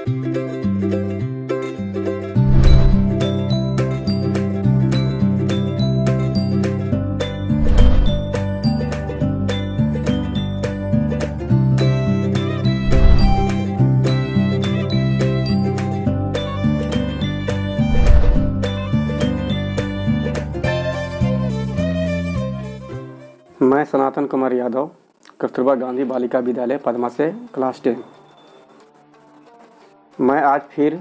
मैं सनातन कुमार यादव, कस्तूरबा गांधी बालिका विद्यालय पदमा से क्लास 10। मैं आज फिर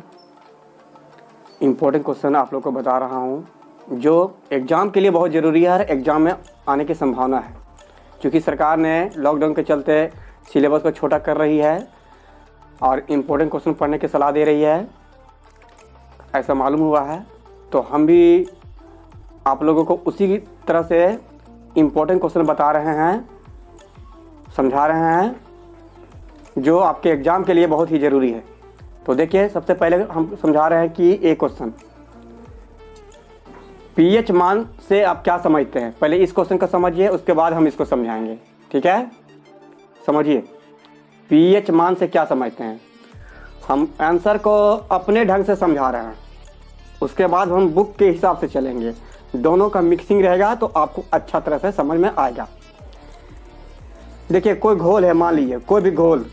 इम्पोर्टेंट क्वेश्चन आप लोग को बता रहा हूं, जो एग्ज़ाम के लिए बहुत ज़रूरी है और एग्ज़ाम में आने की संभावना है। क्योंकि सरकार ने लॉकडाउन के चलते सिलेबस को छोटा कर रही है और इम्पोर्टेंट क्वेश्चन पढ़ने की सलाह दे रही है, ऐसा मालूम हुआ है। तो हम भी आप लोगों को उसी तरह से इम्पोर्टेंट क्वेश्चन बता रहे हैं, समझा रहे हैं, जो आपके एग्ज़ाम के लिए बहुत ही ज़रूरी है। तो देखिए, सबसे पहले हम समझा रहे हैं कि एक क्वेश्चन पीएच मान से आप क्या समझते हैं। पहले इस क्वेश्चन को समझिए, उसके बाद हम इसको समझाएंगे। ठीक है, समझिए पीएच मान से क्या समझते हैं। हम आंसर को अपने ढंग से समझा रहे हैं, उसके बाद हम बुक के हिसाब से चलेंगे। दोनों का मिक्सिंग रहेगा तो आपको अच्छा तरह से समझ में आएगा। देखिए, कोई घोल है, मान लीजिए कोई भी घोल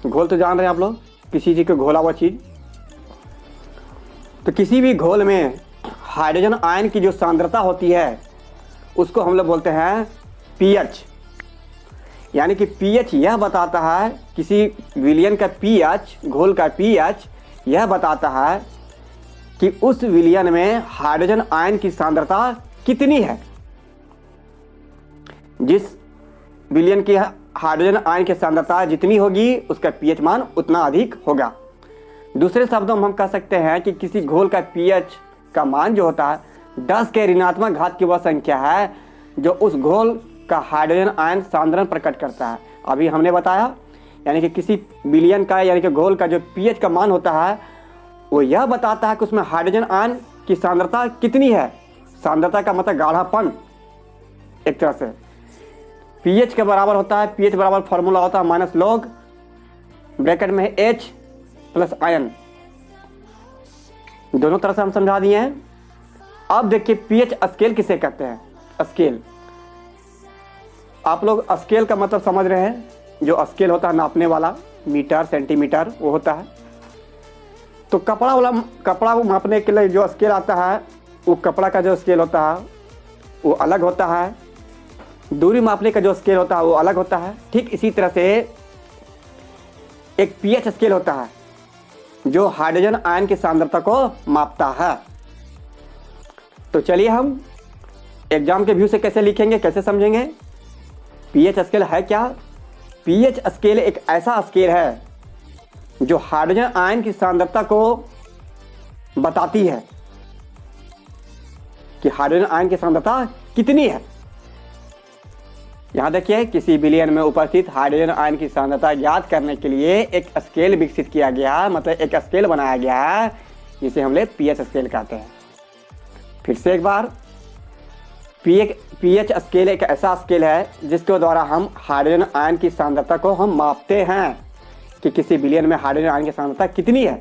तो जान रहे हैं आप लोग, किसी चीज़ को घोला हुआ चीज़। तो किसी भी घोल में हाइड्रोजन आयन की जो सांद्रता होती है उसको हम लोग बोलते हैं पीएच। यानी कि पीएच यह बताता है, किसी विलयन का पीएच, घोल का पीएच यह बताता है कि उस विलयन में हाइड्रोजन आयन की सांद्रता कितनी है। जिस विलयन की हाइड्रोजन आयन की सांद्रता जितनी होगी, उसका पीएच मान उतना अधिक होगा। दूसरे शब्दों में हम कह सकते हैं कि किसी घोल का पीएच का मान जो होता है 10 के ऋणात्मक घात की वह संख्या है जो उस घोल का हाइड्रोजन आयन सांद्रण प्रकट करता है। अभी हमने बताया, यानी कि किसी विलयन का, यानी कि घोल का जो पीएच का मान होता है वो यह बताता है कि उसमें हाइड्रोजन आयन की सांद्रता कितनी है। सांद्रता का मतलब गाढ़ापन। एक तरह से पीएच के बराबर होता है, पीएच बराबर फॉर्मूला होता है माइनस लॉग, ब्रैकेट में H प्लस आयन। दोनों तरह से हम समझा दिए हैं। अब देखिए पीएच स्केल किसे कहते हैं। स्केल, आप लोग स्केल का मतलब समझ रहे हैं। जो स्केल होता है नापने वाला, मीटर सेंटीमीटर वो होता है। तो कपड़ा मापने के लिए जो स्केल आता है, वो कपड़ा का जो स्केल होता है वो अलग होता है। दूरी मापने का जो स्केल होता है वो अलग होता है। ठीक इसी तरह से एक पीएच स्केल होता है जो हाइड्रोजन आयन की सांद्रता को मापता है। तो चलिए हम एग्जाम के व्यू से कैसे लिखेंगे, कैसे समझेंगे। पीएच स्केल है क्या। पीएच स्केल एक ऐसा स्केल है जो हाइड्रोजन आयन की सांद्रता को बताती है कि हाइड्रोजन आयन की सांद्रता कितनी है। यहां देखिए, किसी विलयन में उपस्थित हाइड्रोजन आयन की सांद्रता ज्ञात करने के लिए एक स्केल विकसित किया गया, मतलब एक स्केल बनाया गया है, जिसे हम लोग पीएच स्केल कहते हैं। फिर से एक बार, पीएच स्केल एक ऐसा स्केल है जिसके द्वारा हम हाइड्रोजन आयन की सांद्रता को हम मापते हैं कि किसी विलयन में हाइड्रोजन आयन की सांद्रता कितनी है।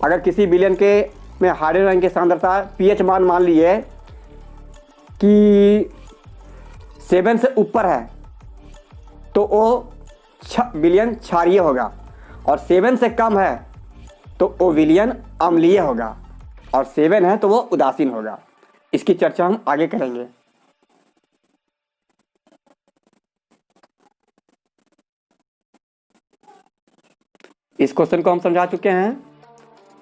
अगर किसी विलयन के में हाइड्रोजन आयन की सांद्रता पीएच मान लिए कि 7 से ऊपर है तो वो विलयन क्षारीय होगा, और 7 से कम है तो वो विलयन अम्लीय होगा, और 7 है तो वो उदासीन होगा। इसकी चर्चा हम आगे करेंगे। इस क्वेश्चन को हम समझा चुके हैं,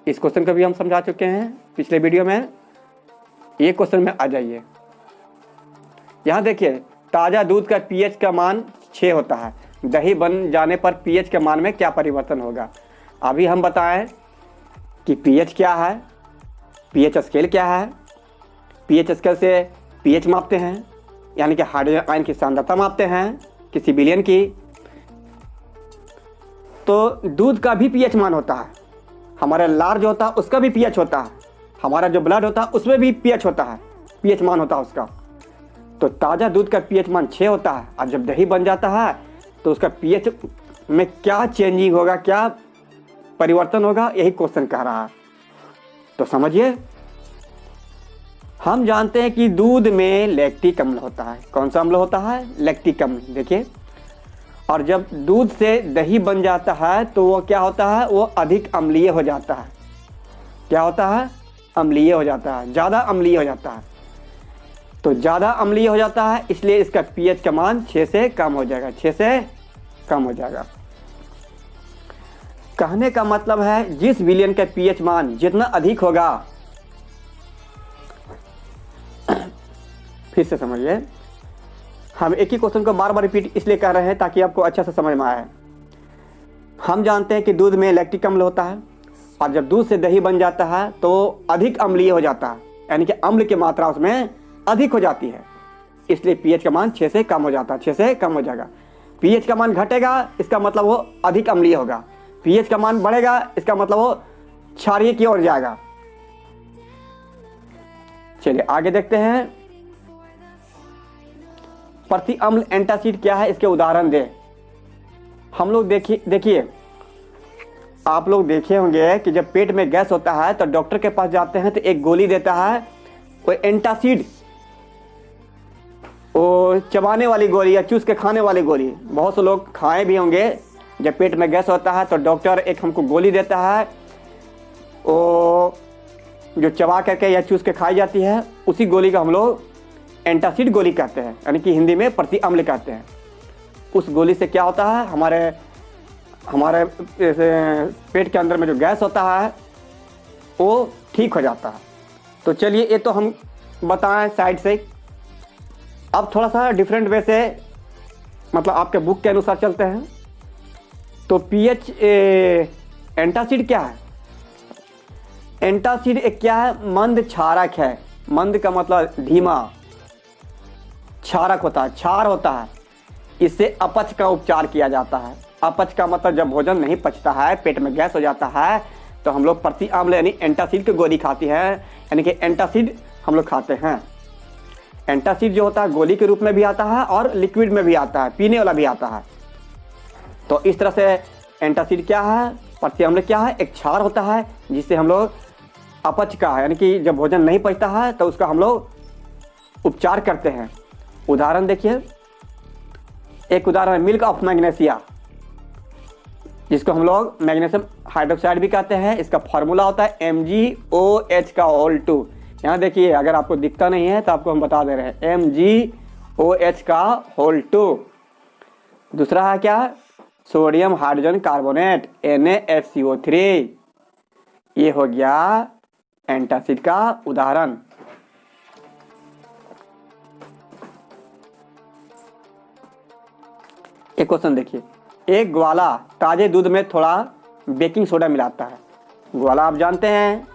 इस क्वेश्चन को भी हम समझा चुके हैं पिछले वीडियो में। ये क्वेश्चन में आ जाइए। यहाँ देखिए, ताज़ा दूध का पीएच का मान 6 होता है। दही बन जाने पर पीएच के मान में क्या परिवर्तन होगा। अभी हम बताएं कि पीएच क्या है, पीएच स्केल क्या है। पीएच स्केल से पीएच मापते हैं, यानी कि हाइड्रोजन आयन की सांद्रता मापते हैं किसी विलयन की। तो दूध का भी पीएच मान होता है। हमारा लार जो होता है उसका भी पीएच होता है। हमारा जो ब्लड होता है उसमें भी पीएच होता है, पीएच मान होता है उसका। तो ताज़ा दूध का पीएच मान 6 होता है, और जब दही बन जाता है तो उसका पीएच में क्या चेंजिंग होगा, क्या परिवर्तन होगा, यही क्वेश्चन कह रहा है। तो समझिए, हम जानते हैं कि दूध में लैक्टिक अम्ल होता है। कौन सा अम्ल होता है? लैक्टिक अम्ल। देखिए, और जब दूध से दही बन जाता है तो वो क्या होता है? वो अधिक अम्लीय हो जाता है। क्या होता है? अम्लीय हो जाता है, ज़्यादा अम्लीय हो जाता है। तो ज़्यादा अम्लीय हो जाता है, इसलिए इसका पीएच का मान 6 से कम हो जाएगा, 6 से कम हो जाएगा। कहने का मतलब है जिस विलयन का पीएच मान जितना अधिक होगा, फिर से समझिए, हम एक ही क्वेश्चन को बार बार रिपीट इसलिए कर रहे हैं ताकि आपको अच्छा से समझ में आए। हम जानते हैं कि दूध में लैक्टिक अम्ल होता है, और जब दूध से दही बन जाता है तो अधिक अम्लीय हो जाता है, यानी कि अम्ल की मात्रा उसमें अधिक हो जाती है, इसलिए पीएच का मान 6 से कम हो जाता है, 6 से कम हो जाएगा। पीएच का मान घटेगा, इसका मतलब वो अधिक अम्लीय होगा। पीएच का मान बढ़ेगा, इसका मतलब वो क्षारीय की ओर जाएगा। चलिए आगे देखते हैं, प्रति अम्ल एंटासिड क्या है, इसके उदाहरण दे। हम लोग देखिए, आप लोग देखे होंगे कि जब पेट में गैस होता है तो डॉक्टर के पास जाते हैं तो एक गोली देता है, वो एंटासिड, वो चबाने वाली गोली या चूस के खाने वाली गोली। बहुत से लोग खाए भी होंगे। जब पेट में गैस होता है तो डॉक्टर एक हमको गोली देता है, वो जो चबा करके या चूस के खाई जाती है, उसी गोली का हम लोग एंटासिड गोली कहते हैं, यानी कि हिंदी में प्रति अम्ल कहते हैं। उस गोली से क्या होता है, हमारे पेट के अंदर में जो गैस होता है वो ठीक हो जाता है। तो चलिए, ये तो हम बताएं साइड से। अब थोड़ा सा डिफरेंट वे से, मतलब आपके बुक के अनुसार चलते हैं। तो पीएच एंटासिड क्या है? एंटासिड एक क्या है? मंद क्षारक है। मंद का मतलब धीमा, क्षारक होता है, क्षार होता है। इससे अपच का उपचार किया जाता है। अपच का मतलब जब भोजन नहीं पचता है, पेट में गैस हो जाता है, तो हम लोग प्रति अम्ल यानी एंटासिड की गोली खाती है, यानी कि एंटासिड हम लोग खाते हैं। एंटासिड जो होता है गोली के रूप में भी आता है और लिक्विड में भी आता है, पीने वाला भी आता है। तो इस तरह से एंटासिड क्या है? प्रति अम्ल क्या है? एक क्षार होता है जिससे हम लोग अपच का है, यानी कि जब भोजन नहीं पचता है तो उसका हम लोग उपचार करते हैं। उदाहरण देखिए, एक उदाहरण है मिल्क ऑफ मैग्नीशिया, जिसको हम लोग मैग्नीशियम हाइड्रोक्साइड भी कहते हैं। इसका फॉर्मूला होता है MgOH का होल 2। यहाँ देखिए, अगर आपको दिखता नहीं है तो आपको हम बता दे रहे हैं, MgOH का होल 2। दूसरा है क्या? Sodium hydrogen carbonate, NaHCO3। ये हो गया एंटासिड का उदाहरण। एक क्वेश्चन देखिए, एक ग्वाला ताजे दूध में थोड़ा बेकिंग सोडा मिलाता है। ग्वाला आप जानते हैं,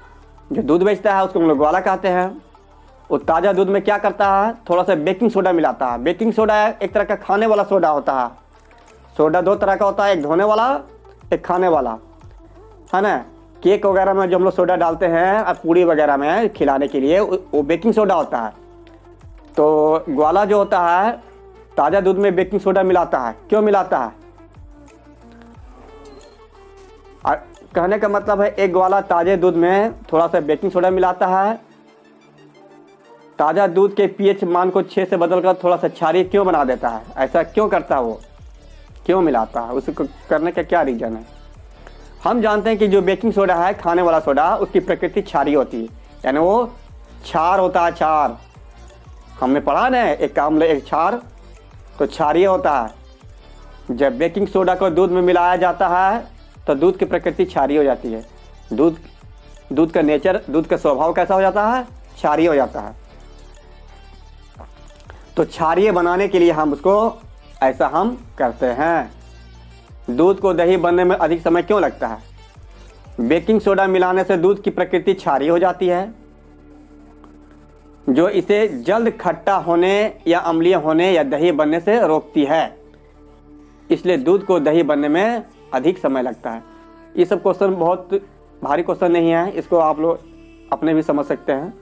जो दूध बेचता है उसको हम लोग ग्वाला कहते हैं। वो ताज़ा दूध में क्या करता है? थोड़ा सा बेकिंग सोडा मिलाता है। बेकिंग सोडा एक तरह का खाने वाला सोडा होता है। सोडा दो तरह का होता है, एक धोने वाला, एक खाने वाला, है ना। केक वगैरह में जो हम लोग सोडा डालते हैं और पूड़ी वगैरह में खिलाने के लिए, वो बेकिंग सोडा होता है। तो ग्वाला जो होता है ताज़ा दूध में बेकिंग सोडा मिलाता है। क्यों मिलाता है? और कहने का मतलब है एक ग्वाला ताजे दूध में थोड़ा सा बेकिंग सोडा मिलाता है। ताज़ा दूध के पीएच मान को 6 से बदलकर थोड़ा सा क्षारीय क्यों बना देता है? ऐसा क्यों करता है? वो क्यों मिलाता है? उसको करने का क्या रीजन है? हम जानते हैं कि जो बेकिंग सोडा है, खाने वाला सोडा, उसकी प्रकृति क्षारीय होती है, यानी वो क्षार होता है। क्षार हमने पढ़ा ना, एक अम्ल एक क्षार, तो क्षारीय होता है। जब बेकिंग सोडा को दूध में मिलाया जाता है तो दूध की प्रकृति क्षारीय हो जाती है। दूध का नेचर, दूध का स्वभाव कैसा हो जाता है? क्षारीय हो जाता है। तो क्षारीय बनाने के लिए हम उसको ऐसा हम करते हैं। दूध को दही बनने में अधिक समय क्यों लगता है? बेकिंग सोडा मिलाने से दूध की प्रकृति क्षारीय हो जाती है, जो इसे जल्द खट्टा होने या अम्लीय होने या दही बनने से रोकती है। इसलिए दूध को दही बनने में अधिक समय लगता है। ये सब क्वेश्चन बहुत भारी क्वेश्चन नहीं है, इसको आप लोग अपने भी समझ सकते हैं।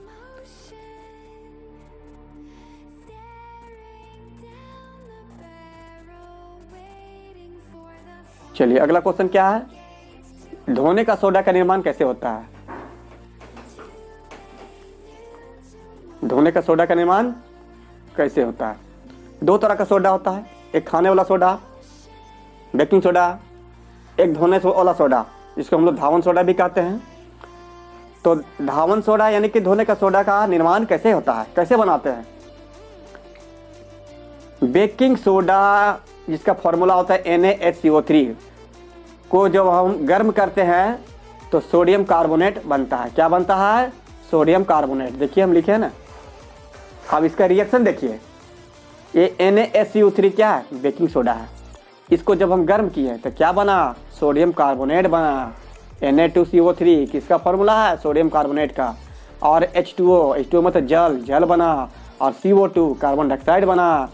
चलिए अगला क्वेश्चन क्या है, धोने का सोडा का निर्माण कैसे होता है। धोने का सोडा का निर्माण कैसे होता है। दो तरह का सोडा होता है, एक खाने वाला सोडा बेकिंग सोडा, एक धोने वाला सोडा जिसको हम लोग धावन सोडा भी कहते हैं। तो धावन सोडा यानी कि धोने का सोडा का निर्माण कैसे होता है, कैसे बनाते हैं। बेकिंग सोडा जिसका फॉर्मूला होता है NaHCO3 को जब हम गर्म करते हैं तो सोडियम कार्बोनेट बनता है। क्या बनता है, सोडियम कार्बोनेट। देखिए हम लिखे हैं ना, अब इसका रिएक्शन देखिए, ये NaHCO3 क्या है, बेकिंग सोडा है। इसको जब हम गर्म किए तो क्या बना, सोडियम कार्बोनेट बना। Na2CO3 किसका फॉर्मूला है, सोडियम कार्बोनेट का। और H2O मतलब जल बना। और CO2 कार्बन डाइऑक्साइड बना।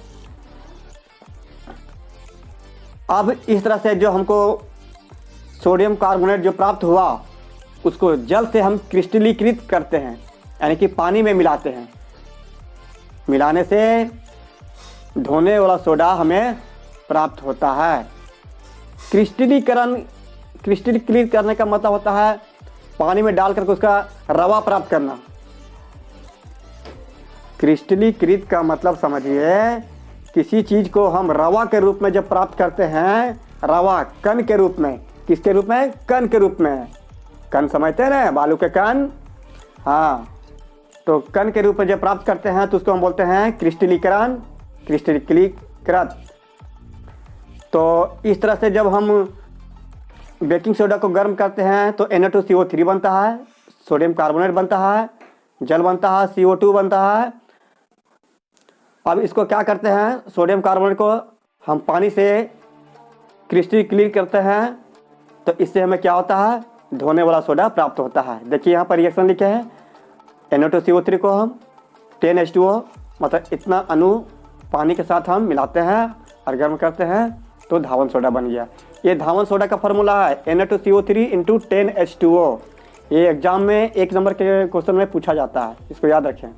अब इस तरह से जो हमको सोडियम कार्बोनेट जो प्राप्त हुआ उसको जल से हम क्रिस्टलीकृत करते हैं, यानी कि पानी में मिलाते हैं। मिलाने से धोने वाला सोडा हमें प्राप्त होता है। क्रिस्टलीकृत करने का मतलब होता है पानी में डाल करके उसका रवा प्राप्त करना। क्रिस्टलीकृत का मतलब समझिए, किसी चीज को हम रवा के रूप में जब प्राप्त करते हैं, रवा कण के रूप में, किसके रूप में, कण के रूप में। कण समझते हैं ना, बालू के कण, हाँ। तो कण के रूप में जब प्राप्त करते हैं तो उसको हम बोलते हैं क्रिस्टलीकरण, क्रिस्टलीकृत। तो इस तरह से जब हम बेकिंग सोडा को गर्म करते हैं तो Na2CO3 बनता है, सोडियम कार्बोनेट बनता है, जल बनता है, CO2 बनता है। अब इसको क्या करते हैं, सोडियम कार्बोनेट को हम पानी से क्रिस्टलीकृत करते हैं तो इससे हमें क्या होता है, धोने वाला सोडा प्राप्त होता है। देखिए यहाँ पर रिएक्शन लिखे हैं, Na2CO3 को हम 10H2O मतलब इतना अणु पानी के साथ हम मिलाते हैं और गर्म करते हैं तो धावन सोडा बन गया। ये धावन सोडा का फॉर्मूला है Na2CO3 × 10H2O। ये एग्जाम में 1 नंबर के क्वेश्चन में पूछा जाता है, इसको याद रखें।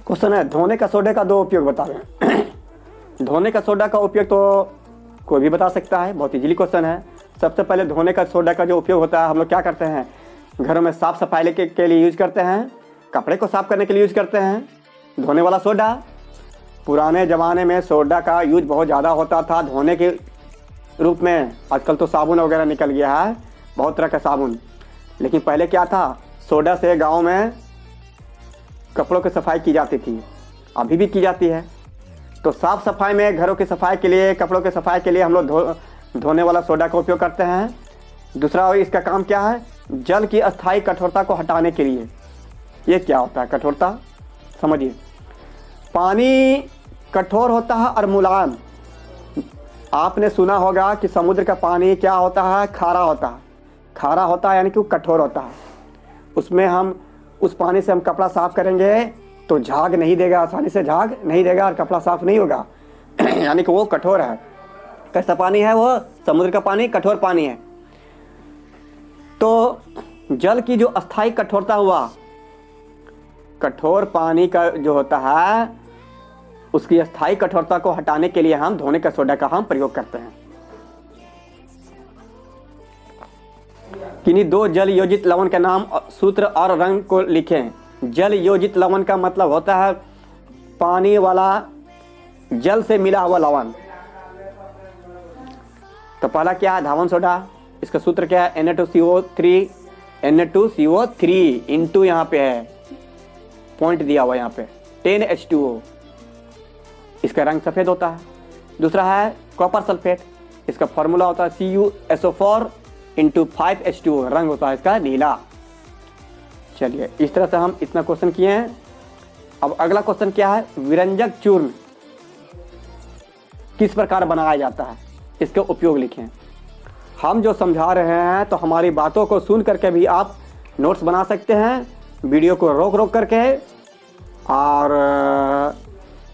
क्वेश्चन है, धोने का सोडे का 2 उपयोग बताएं। धोने का सोडा का उपयोग तो कोई भी बता सकता है, बहुत इजीली क्वेश्चन है। सबसे पहले धोने का सोडा का जो उपयोग होता है, हम लोग क्या करते हैं, घरों में साफ सफाई के लिए यूज करते हैं, कपड़े को साफ करने के लिए यूज करते हैं। धोने वाला सोडा, पुराने ज़माने में सोडा का यूज बहुत ज़्यादा होता था धोने के रूप में। आजकल तो साबुन वगैरह निकल गया है, बहुत तरह का साबुन। लेकिन पहले क्या था, सोडा से गाँव में कपड़ों की सफाई की जाती थी, अभी भी की जाती है। तो साफ सफाई में, घरों की सफाई के लिए, कपड़ों की सफाई के लिए हम लोग धोने वाला सोडा का उपयोग करते हैं। दूसरा इसका काम क्या है, जल की अस्थायी कठोरता को हटाने के लिए। ये क्या होता है कठोरता, समझिए। पानी कठोर होता है और मुलायम। आपने सुना होगा कि समुद्र का पानी क्या होता है, खारा होता है। खारा होता है यानी कि वो कठोर होता है। उसमें हम उस पानी से हम कपड़ा साफ करेंगे तो झाग नहीं देगा, आसानी से झाग नहीं देगा और कपड़ा साफ नहीं होगा। यानी कि वो कठोर है। कैसा पानी है वो, समुद्र का पानी कठोर पानी है। तो जल की जो अस्थायी कठोरता हुआ, कठोर पानी का जो होता है उसकी अस्थायी कठोरता को हटाने के लिए हम धोने का सोडा का हम प्रयोग करते हैं। किन्हीं 2 जल योजित लवण के नाम, सूत्र और रंग को लिखें। जल योजित लवण का मतलब होता है पानी वाला जल से मिला हुआ लवण। तो पहला क्या है, धावन सोडा। इसका सूत्र क्या है, Na2CO3 इंटू यहाँ पे है पॉइंट दिया हुआ यहाँ पे 10H2O। इसका रंग सफेद होता है। दूसरा है कॉपर सल्फेट, इसका फॉर्मूला होता है CuSO4 × 5H2O, रंग होता है इसका नीला। चलिए इस तरह से हम इतना क्वेश्चन किए हैं। अब अगला क्वेश्चन क्या है, विरंजक चूर्ण किस प्रकार बनाया जाता है, इसके उपयोग लिखें। हम जो समझा रहे हैं तो हमारी बातों को सुन करके भी आप नोट्स बना सकते हैं, वीडियो को रोक करके, और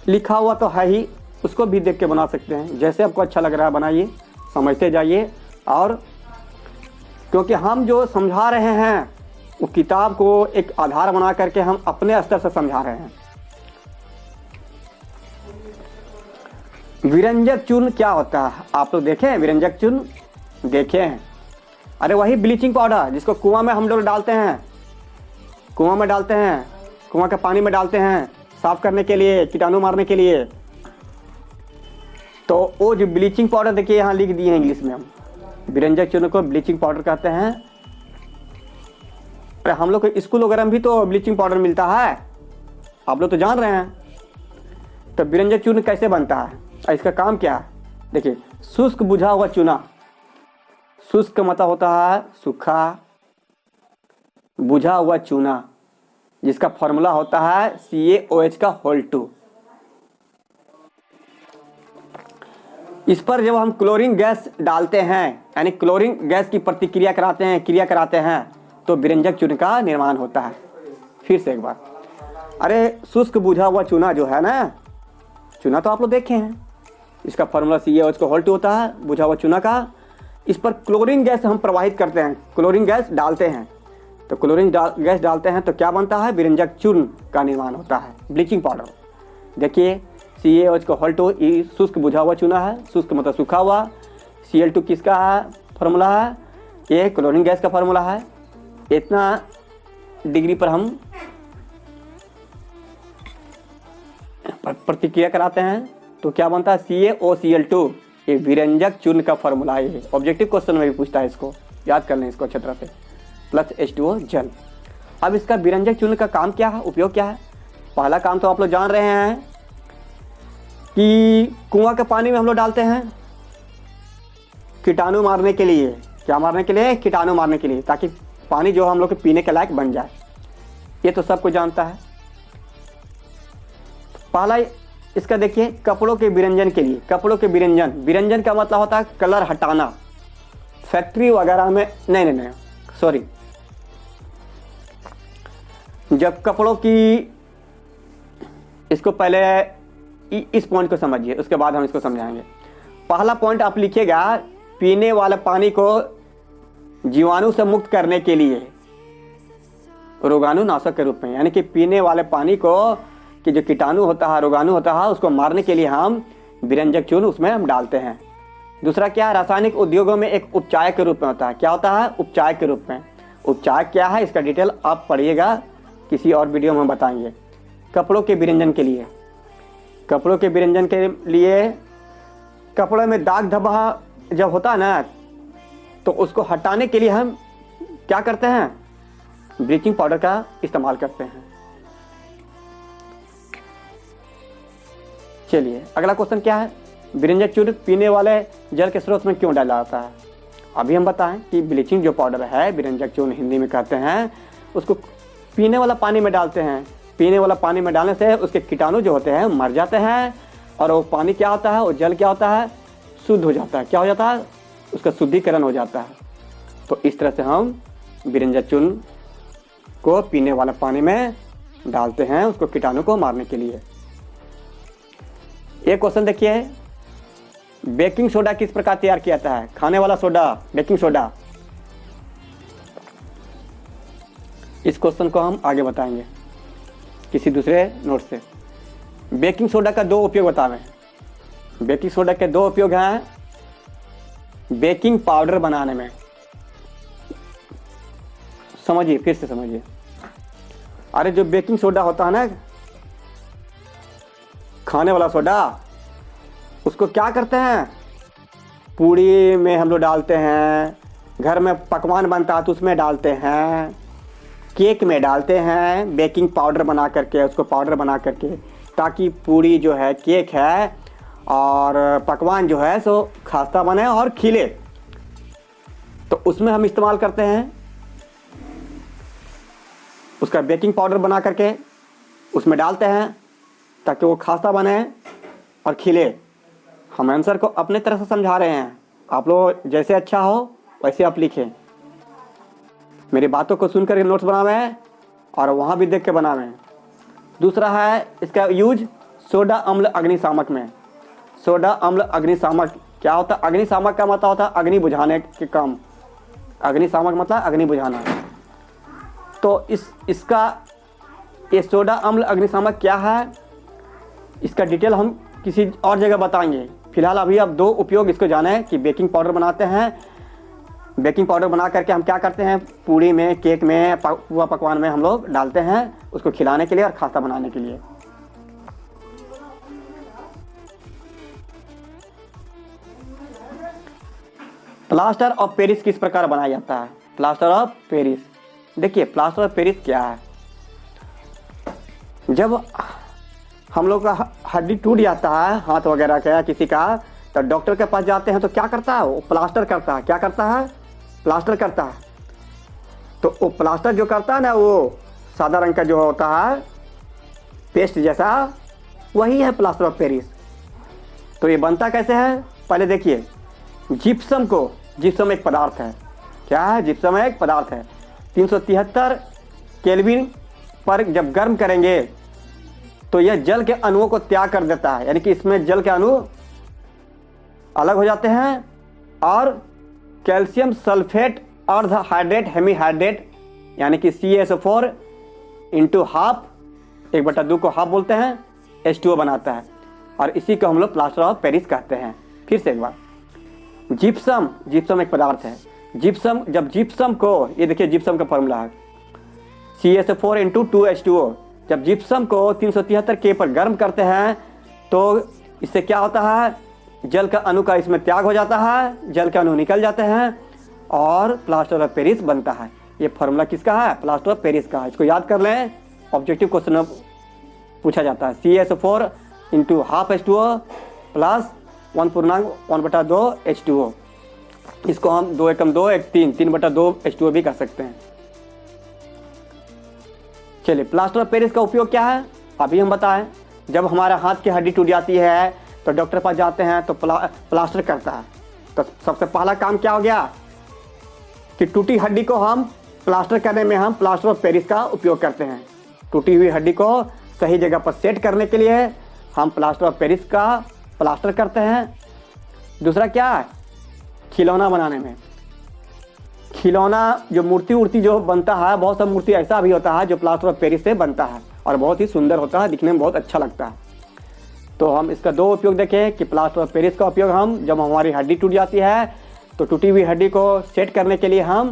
लिखा हुआ तो है ही, उसको भी देख के बना सकते हैं। जैसे आपको अच्छा लग रहा है बनाइए, समझते जाइए। और क्योंकि हम जो समझा रहे हैं वो किताब को एक आधार बना करके हम अपने स्तर से समझा रहे हैं। विरंजक चूर्ण क्या होता है? आप लोग देखे हैं विरंजक चूर्ण? देखे हैं? अरे वही ब्लीचिंग पाउडर जिसको कुआं में हम लोग डालते हैं, कुआं में डालते हैं, कुआं के पानी में डालते हैं साफ करने के लिए, कीटाणु मारने के लिए। तो वो जो ब्लीचिंग पाउडर देखिए यहाँ लिख दिए हैं इंग्लिश में, हम विरंजक चूर्ण को ब्लीचिंग पाउडर कहते हैं। अरे हम लोग को स्कूल वगैरह में भी तो ब्लीचिंग पाउडर मिलता है, आप लोग तो जान रहे हैं। तो विरंजक चूर्ण कैसे बनता है और इसका काम क्या है? देखिए, शुष्क बुझा हुआ चूना, शुष्क का मतलब होता है सूखा, बुझा हुआ चूना, जिसका फॉर्मूला होता है CaOH का होल 2। इस पर जब हम क्लोरीन गैस डालते हैं, यानी क्लोरीन गैस की प्रतिक्रिया कराते हैं, क्रिया कराते हैं, तो विरंजक चूर्ण का निर्माण होता है। फिर से एक बार, अरे शुष्क बुझा हुआ चूना जो है ना, चूना तो आप लोग देखे हैं, इसका फॉर्मूला CaOH का होल 2 होता है, बुझा हुआ चूना का। इस पर क्लोरीन गैस हम प्रवाहित करते हैं, क्लोरीन गैस डालते हैं, तो क्लोरीन गैस डालते हैं तो क्या बनता है? विरंजक चूर्ण का निर्माण होता है, ब्लीचिंग पाउडर। देखिए CaOH का होल 2 शुष्क बुझा हुआ चूना है, शुष्क मतलब सूखा हुआ। Cl2 किसका है फॉर्मूला है? ये क्लोरीन गैस का फॉर्मूला है। इतना डिग्री पर हम प्रतिक्रिया कराते हैं तो क्या बनता है? CaOCl2। ये विरंजक चूर्ण का फॉर्मूला है। ऑब्जेक्टिव क्वेश्चन में भी पूछता है, इसको याद कर लें इसको अच्छी तरह से। प्लस H2O जल। अब इसका विरंजक चूर्ण का काम क्या है, उपयोग क्या है? पहला काम तो आप लोग जान रहे हैं कि कुआं के पानी में हम लोग डालते हैं कीटाणु मारने के लिए। क्या मारने के लिए? कीटाणु मारने के लिए, ताकि पानी जो हम लोग के पीने के लायक बन जाए। ये तो सबको जानता है। पहला इसका देखिए, कपड़ों के विरंजन के लिए। कपड़ों के विरंजन, विरंजन का मतलब होता है कलर हटाना। फैक्ट्री वगैरह में नहीं सॉरी, जब कपड़ों की, इसको पहले इस पॉइंट को समझिए, उसके बाद हम इसको समझाएंगे। पहला पॉइंट आप लिखिएगा, पीने वाले पानी को जीवाणु से मुक्त करने के लिए, रोगाणुनाशक के रूप में, यानी कि पीने वाले पानी को कि जो कीटाणु होता है, रोगाणु होता है, उसको मारने के लिए हम विरंजक चूर्ण उसमें हम डालते हैं। दूसरा क्या? रासायनिक उद्योगों में एक उपचायक के रूप में होता है। क्या होता है? उपचायक के रूप में। उपचायक क्या है, इसका डिटेल आप पढ़िएगा, किसी और वीडियो में हम बताएंगे। कपड़ों के विरंजन के लिए, कपड़ों के विरंजन के लिए कपड़े में दाग धब्बा जब होता है ना, तो उसको हटाने के लिए हम क्या करते हैं? ब्लीचिंग पाउडर का इस्तेमाल करते हैं। चलिए अगला क्वेश्चन क्या है? विरंजक चूर्ण पीने वाले जल के स्रोत में क्यों डाला जाता है? अभी हम बताएं कि ब्लीचिंग जो पाउडर है, विरंजक चूर्ण हिंदी में कहते हैं, उसको पीने वाला पानी में डालते हैं। पीने वाला पानी में डालने से उसके कीटाणु जो होते हैं मर जाते हैं, और वो पानी क्या होता है, वो जल क्या होता है? शुद्ध हो जाता है। क्या हो जाता है? उसका शुद्धिकरण हो जाता है। तो इस तरह से हम विरंजक चूर्ण को पीने वाला पानी में डालते हैं, उसको कीटाणु को मारने के लिए। एक क्वेश्चन देखिए, बेकिंग सोडा किस प्रकार तैयार किया जाता है? खाने वाला सोडा, बेकिंग सोडा। इस क्वेश्चन को हम आगे बताएंगे किसी दूसरे नोट से। बेकिंग सोडा का 2 उपयोग बतावें। बेकिंग सोडा के 2 उपयोग हैं बेकिंग पाउडर बनाने में। समझिए, फिर से समझिए। अरे जो बेकिंग सोडा होता है ना, खाने वाला सोडा, उसको क्या करते हैं? पूड़ी में हम लोग डालते हैं, घर में पकवान बनता है तो उसमें डालते हैं, केक में डालते हैं, बेकिंग पाउडर बना करके, उसको पाउडर बना करके, ताकि पूड़ी जो है, केक है और पकवान जो है सो खास्ता बने और खिले। तो उसमें हम इस्तेमाल करते हैं उसका बेकिंग पाउडर बना करके, उसमें डालते हैं ताकि वो खास्ता बने और खिले। हम आंसर को अपने तरह से समझा रहे हैं, आप लोग जैसे अच्छा हो वैसे आप लिखें। मेरी बातों को सुनकर नोट्स बनावें और वहाँ भी देख के बनावें। दूसरा है इसका यूज सोडा अम्ल अग्निशामक में। सोडा अम्ल अग्निशामक क्या होता है? अग्निशामक का मतलब होता है अग्नि बुझाने के काम। अग्निशामक मतलब अग्नि बुझाना। तो इसका ये सोडा अम्ल अग्निशामक क्या है, इसका डिटेल हम किसी और जगह बताएंगे। फिलहाल अभी आप दो उपयोग इसको जाना है कि बेकिंग पाउडर बनाते हैं। बेकिंग पाउडर बना करके हम क्या करते हैं, पूड़ी में, केक में, पुआ पकवान में हम लोग डालते हैं उसको खिलाने के लिए और खासा बनाने के लिए। प्लास्टर ऑफ पेरिस किस प्रकार बनाया जाता है? प्लास्टर ऑफ पेरिस, देखिए प्लास्टर ऑफ पेरिस क्या है। जब हम लोग का हड्डी टूट जाता है हाथ वगैरह का किसी का, तो डॉक्टर के पास जाते हैं तो क्या करता है वो? प्लास्टर करता है। क्या करता है? प्लास्टर करता है। तो वो प्लास्टर जो करता है ना, वो सादा रंग का जो होता है पेस्ट जैसा, वही है प्लास्टर ऑफ पेरिस। तो ये बनता कैसे है? पहले देखिए, जिप्सम को, जिप्सम एक पदार्थ है। क्या है? जिप्सम एक पदार्थ है। 373 केल्विन पर जब गर्म करेंगे तो यह जल के अणुओं को त्याग कर देता है, यानी कि इसमें जल के अणु अलग हो जाते हैं और कैल्शियम सल्फेट अर्ध हाइड्रेट हेमीहाइड्रेट यानी कि CaSO4 इंटू हाफ, 1/2 को हाफ बोलते हैं, H2O बनाता है और इसी को हम लोग प्लास्टर ऑफ पेरिस कहते हैं। फिर से एक बार, जिप्सम, जिप्सम एक पदार्थ है। जिप्सम, जब जिप्सम को, ये देखिए जिप्सम का फॉर्मूला है CaSO4 इंटू 2H2O। जब जिप्सम को 373 K पर गर्म करते हैं तो इससे क्या होता है, जल का अणु का इसमें त्याग हो जाता है, जल के अणु निकल जाते हैं और प्लास्टर ऑफ पेरिस बनता है। ये फॉर्मूला किसका है? प्लास्टर ऑफ पेरिस का। इसको याद कर लें, ऑब्जेक्टिव क्वेश्चन पूछा जाता है। CaSO4 into half H2O plus 1/2 H2O। इसको हम 2 एकम 2 1 3 3/2 H2O भी कर सकते हैं। चलिए, प्लास्टर ऑफ पेरिस का उपयोग क्या है अभी हम बताएं। जब हमारा हाथ की हड्डी टूट जाती है तो डॉक्टर पास जाते हैं तो प्लास्टर करता है। तो सबसे पहला काम क्या हो गया कि टूटी हड्डी को हम प्लास्टर करने में हम प्लास्टर ऑफ पेरिस का उपयोग करते हैं। टूटी हुई हड्डी को सही जगह पर सेट करने के लिए हम प्लास्टर ऑफ पेरिस का प्लास्टर करते हैं। दूसरा क्या है, खिलौना बनाने में, खिलौना जो मूर्ति उर्ति जो बनता है, बहुत सा मूर्ति ऐसा भी होता है जो प्लास्टर ऑफ पेरिस से बनता है और बहुत ही सुंदर होता है, दिखने में बहुत अच्छा लगता है। तो हम इसका दो उपयोग देखें कि प्लास्टर ऑफ पेरिस का उपयोग हम जब हमारी हड्डी टूट जाती है तो टूटी हुई हड्डी को सेट करने के लिए हम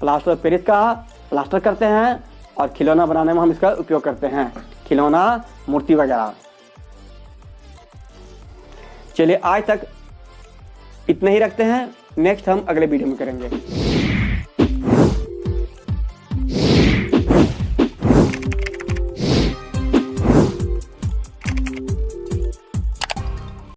प्लास्टर ऑफ पेरिस का प्लास्टर करते हैं और खिलौना बनाने में हम इसका उपयोग करते हैं, खिलौना, मूर्ति वगैरह। चलिए, आज तक इतने ही रखते हैं, नेक्स्ट हम अगले वीडियो में करेंगे।